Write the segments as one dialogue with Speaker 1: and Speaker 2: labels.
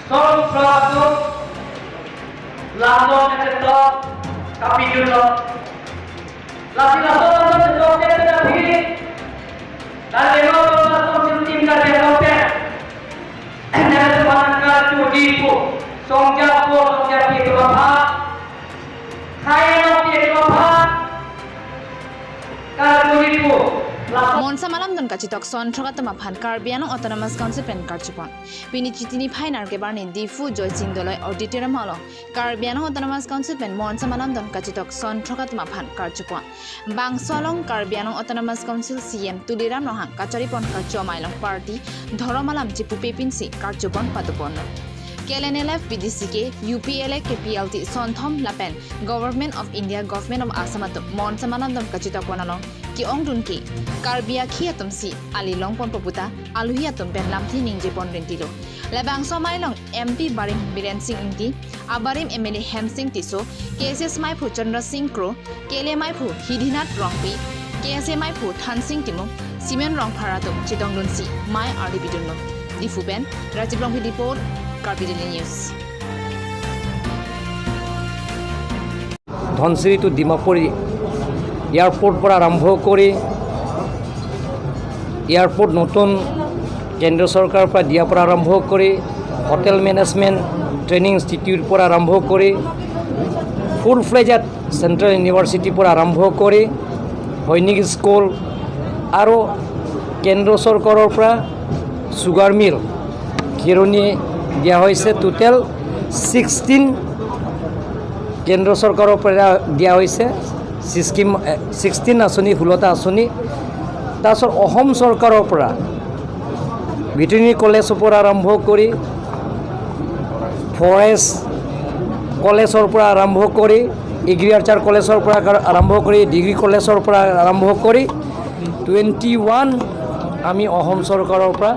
Speaker 1: Sorong Prato, Alamdon, Kachetok, KPLT, Lasin-lasin Kachetok dan Philip, dan Leno tim KPLT, dan Karcho Dipo, Songjapo, Songjapi Aphan, Khayanok Aphan, Karcho Dipo.
Speaker 2: Monsam Alamdon Kachetok son Trogatam aphan Carbiano Autonomous Council Pen Karchopon. Binichitini Pinar Gebarni Difu Joy Sindoloi Auditorum Holo. Carbiano Autonomous Council Pen Monsam Alamdon Kachetok son Trogatam aphan Karchopon. Bang Solong Carbiano Autonomous Council CM Tuliram Nohang Kacharipon Karcho Mailong Party Dhoromalam Chipu Pepinsi Karchopon Patopon. KLNLF PDCK UPLA KPLT Sonthom Lapen Government of India Government of Assam Monsam Alamdon Kachetok Wanalong Ki Ong Dunki Karbia Khiatum Si Ali Longpon Poputa Aluhiatum Ben Lamthi Ningjepon Rentilo Labang Somailong MP Barim Biren Singh Inti Abarim MLA Hem Singh Tiso KSS Maipu Chandra Singh Kro KLA Maipu Hidinat Rongpi KSA Maipu Than Singh Timu Simen Rong Paratum Chitong Dunsi Mai RDP Dunno Difu Ben Rajib Rongpi Report KPLT News
Speaker 3: Dhansiri to Dimapur airport পৰা আৰম্ভ কৰি airport নতুন কেন্দ্ৰ চৰকাৰৰ পৰা দিয়াৰ পৰা আৰম্ভ কৰি হোটেল মেনেজমেণ্ট ট্ৰেইনিং ইনষ্টিটিউট পৰা আৰম্ভ কৰি ফুল ফ্লেজড চেণ্ট্ৰেল ইউনিভাৰ্চিটিৰ পৰা আৰম্ভ কৰি সৈনিক স্কুল আৰু কেন্দ্ৰ চৰকাৰৰ পৰা চুগাৰ মিল ঘেৰণি দিয়া হৈছে টোটেল 16 কেন্দ্ৰ চৰকাৰৰ পৰা দিয়া হৈছে 16 আঁচনি 16টা আঁচনি তাৰপিছত অসম চৰকাৰৰ পৰা ভেটেৰিনেৰী কলেজৰ পৰা আৰম্ভ কৰি ফৰেষ্ট কলেজৰ পৰা আৰম্ভ কৰি এগ্ৰিকালচাৰ কলেজৰ পৰা আৰম্ভ কৰি ডিগ্ৰী কলেজৰ পৰা আৰম্ভ কৰি 21 আমি অসম চৰকাৰৰ পৰা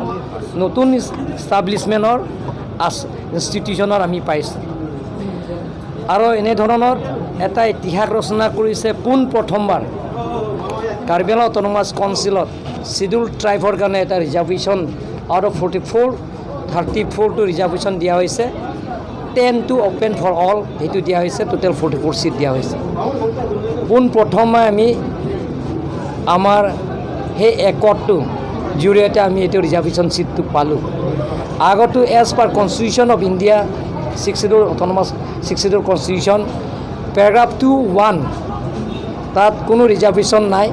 Speaker 3: নতুন ইষ্টাব্লিছমেণ্টৰ ইনষ্টিটিউচনৰ আমি পাইছোঁ আৰু এনে ধৰণৰ এটা ইতিহাস ৰচনা কৰিছে পোন প্ৰথমবাৰ কাৰ্বি আংলং অট'নমাছ কাউন্সিলত শিডিউল ট্ৰাইবৰ কাৰণে এটা ৰিজাৰ্ভেশ্যন আউট অফ 34 টো ৰিজাৰ্ভেশ্যন দিয়া হৈছে 10 টু অপেন ফৰ অল সেইটো দিয়া হৈছে টোটেল 44 চিট দিয়া হৈছে পোন প্ৰথমে আমি আমাৰ সেই একতটো জৰিয়তে আমি এইটো ৰিজাৰ্ভেশ্যন চিটটো পালোঁ আগতো as per constitution of India 6th autonomous 6th constitution paragraph 2(1) তাত কোনো ৰিজাৰ্ভেশ্যন নাই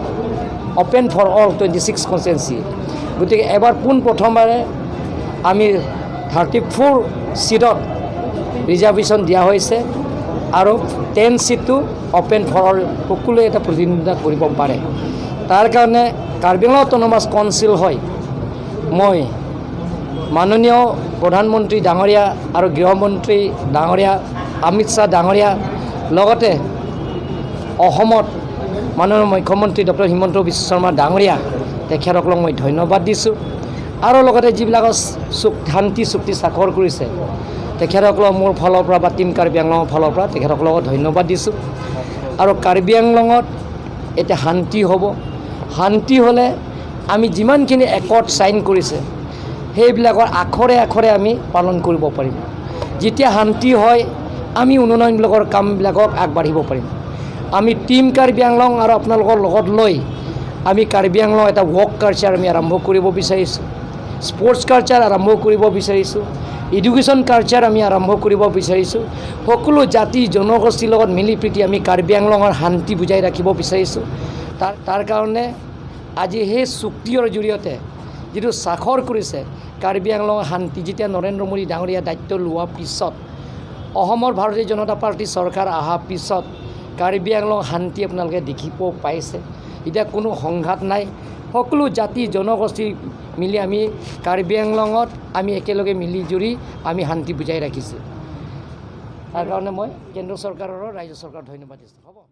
Speaker 3: অপেন ফৰ অল 26 কনষ্টিটুৱেঞ্চি গতিকে এবাৰ পোন প্ৰথমবাৰে আমি 34 চিটত ৰিজাৰ্ভেশ্যন দিয়া হৈছে আৰু 10 চিটটো অপেন ফৰ অল সকলোৱে এটা প্ৰতিনিধিত্ব কৰিব পাৰে তাৰ কাৰণে কাৰ্বি আংলং অট'নমাছ কাউন্সিল হয় মই মাননীয় প্ৰধানমন্ত্ৰী ডাঙৰীয়া আৰু গৃহমন্ত্ৰী ডাঙৰীয়া অমিত শ্বাহ ডাঙৰীয়া লগতে অসমত মাননীয় মুখ্যমন্ত্ৰী ডক্টৰ হিমন্ত বিশ্ব শৰ্মা ডাঙৰীয়া তেখেতসকলক মই ধন্যবাদ দিছোঁ আৰু লগতে যিবিলাকৰ শান্তি চুক্তি স্বাক্ষৰ কৰিছে তেখেতসকলক মোৰ ফালৰ পৰা বা টিম কাৰ্বি আংলঙৰ ফালৰ পৰা তেখেতসকলক ধন্যবাদ দিছোঁ আৰু কাৰ্বি আংলঙত এতিয়া শান্তি হ'ব শান্তি হ'লে আমি যিমানখিনি একৰ্ড চাইন কৰিছে সেইবিলাকৰ আখৰে আখৰে আমি পালন কৰিব পাৰিম যেতিয়া শান্তি হয় আমি উন্নয়নবিলাকৰ কামবিলাকক আগবাঢ়িব পাৰিম আমি টিম কাৰ্বি আংলং আৰু আপোনালোকৰ লগত লৈ আমি কাৰ্বি আংলং এটা ৱৰ্ক কালচাৰ আমি আৰম্ভ কৰিব বিচাৰিছোঁ স্পৰ্টছ কালচাৰ আৰম্ভ কৰিব বিচাৰিছোঁ এডুকেশ্যন কালচাৰ আমি আৰম্ভ কৰিব বিচাৰিছোঁ সকলো জাতি জনগোষ্ঠীৰ লগত মিলি প্ৰীতি আমি কাৰ্বি আংলঙৰ শান্তি বুজাই ৰাখিব বিচাৰিছোঁ তাৰ কাৰণে আজি সেই চুক্তিৰ জৰিয়তে যিটো স্বাক্ষৰ কৰিছে কাৰ্বি আংলঙৰ শান্তি যেতিয়া নৰেন্দ্ৰ মোদী ডাঙৰীয়া দায়িত্ব লোৱাৰ পিছত অসমৰ ভাৰতীয় জনতা পাৰ্টী চৰকাৰ অহাৰ পিছত কাৰ্বি আংলং শান্তি আপোনালোকে দেখিব পাইছে এতিয়া কোনো সংঘাত নাই সকলো জাতি জনগোষ্ঠী মিলি আমি কাৰ্বি আংলঙত আমি একেলগে মিলি জুৰি আমি শান্তি বুজাই ৰাখিছোঁ তাৰ কাৰণে মই কেন্দ্ৰ চৰকাৰৰ ৰাজ্য চৰকাৰক ধন্যবাদ দিছোঁ হ'ব